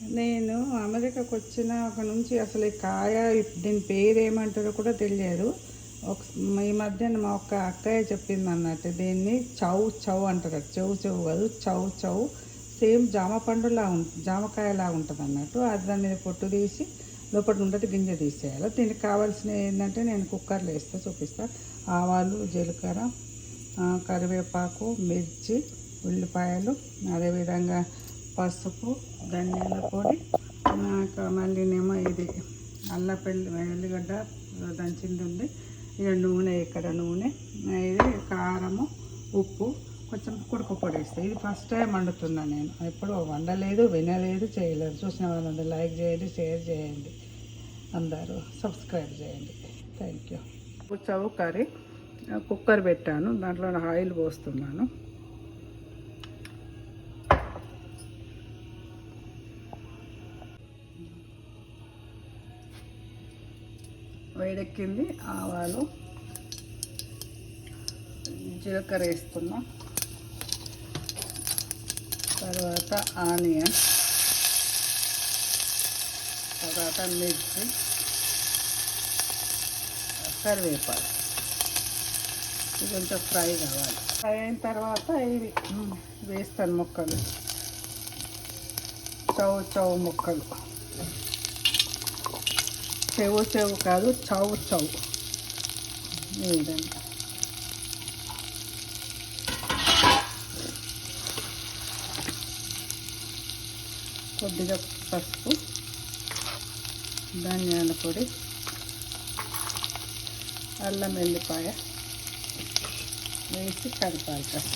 నేను అమెరికాకు వచ్చిన ఒక నుంచి అసలు ఈ కాయ దీని పేరు ఏమంటారో కూడా తెలియదు. ఈ మధ్యన మా ఒక్క అక్కయ్య చెప్పింది అన్నట్టు, దీన్ని చౌ చౌ అంటారు. చెవు చెవు కాదు, చౌ చౌ. సేమ్ జామ పండులా జామకాయలా ఉంటుంది అన్నట్టు. అది దాని మీద పొట్టు తీసి లోపల ఉండటి గింజ తీసేయాలి. దీనికి కావాల్సినవి ఏంటంటే నేను కుక్కర్లో చూపిస్తా. ఆవాలు, జీలకర్ర, కరివేపాకు, మిర్చి, ఉల్లిపాయలు, అదేవిధంగా పసుపు, ధనియాల పొడి, మళ్ళీనేమో ఇది ఎల్లిగడ్డ దంచింది ఉంది. ఇక నూనె, ఇక్కడ నూనె, ఇది కారము, ఉప్పు, కొంచెం కుడుకు పొడి వేస్తాయి. ఇది ఫస్ట్ టైం వండుతున్నాను నేను. ఎప్పుడు వండలేదు, వినలేదు, చేయలేదు. చూసిన వాళ్ళందరూ లైక్ చేయండి, షేర్ చేయండి, అందరూ సబ్స్క్రైబ్ చేయండి. Thank you. చౌ కర్రీ కుక్కర్ పెట్టాను, దాంట్లో ఆయిల్ పోస్తున్నాను. వేడెక్కింది. ఆవాలు, జీలకర్ర వేస్తున్నా. తర్వాత ఆనియన్, తర్వాత మిర్చి, కరివేపాకు. ఇది కొంచెం ఫ్రై కావాలి. ఫ్రై అయిన తర్వాత ఇవి వేస్తాను ముక్కలు, చౌ చౌ ముక్కలు. చెవు చెవు కాదు, చౌ చౌ. ఈ విధంగా కొద్దిగా పసుపు, ధనియాల పొడి, అల్లం వెల్లిపాయ వేసి కలపాలి కాస్త.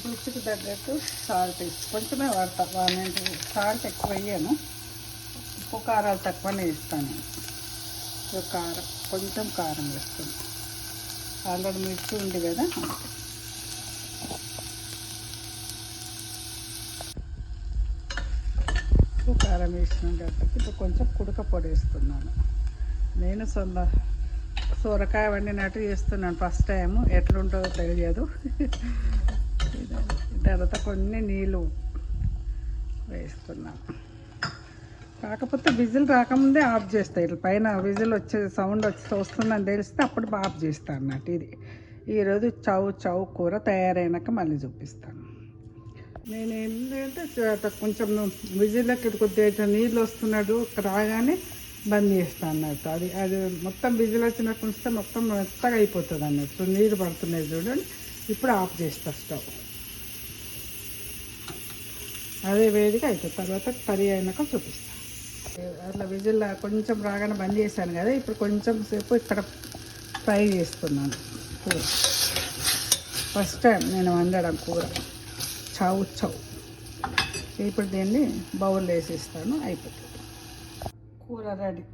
రుచికి తగ్గట్టు సాల్ట్ కొంచెమే వాడతా. నేను సాల్ట్ ఎక్కువ వేయను, ఉప్పు కారాలు తక్కువనే వేస్తాను. కారం, కొంచెం కారం వేస్తాను. ఆల్రెడీ మిర్చి ఉంది కదా. ఉప్పు కారం వేసినాం కాబట్టి ఇప్పుడు కొంచెం కుడక పొడి వేస్తున్నాను. నేను సొరకాయ వండినట్టు చేస్తున్నాను ఫస్ట్ టైము. ఎట్లుంటుందో తెలియదు. తర్వాత కొన్ని నీళ్ళు వేస్తున్నాను. కాకపోతే విజిల్ రాకముందే ఆఫ్ చేస్తాయి. ఇట్లా పైన విజిల్ వచ్చే సౌండ్ వస్తుందని తెలిస్తే అప్పుడు ఆఫ్ చేస్తాను అన్నట్టు. ఇది ఈరోజు చౌ చౌ కూర తయారైనాక మళ్ళీ చూపిస్తాను. నేను ఏంటంటే కొంచెం విజిల్కి కొద్దిగా నీళ్ళు వస్తున్నాడు రాగానే బంద్ చేస్తాను అన్నట్టు. అది మొత్తం విజిల్ వచ్చినట్టు ఉంచితే మొత్తం మెత్తగా అయిపోతుంది అన్నట్టు. నీళ్ళు పడుతున్నాయి చూడండి. ఇప్పుడు ఆఫ్ చేస్తా స్టవ్. అదే వేడిగా అయిపోతుంది. తర్వాత కర్రీ అయినాక చూపిస్తాను. అట్లా విజిల్ కొంచెం రాగానే బంద్ చేశాను కదా. ఇప్పుడు కొంచెం సేపు ఇక్కడ ఫ్రై చేస్తున్నాను కూర. ఫస్ట్ టైం నేను వండడం కూర చౌ చౌ. ఇప్పుడు దీన్ని బౌల్ వేసిస్తాను. అయిపోతుంది. కూర రెడీ.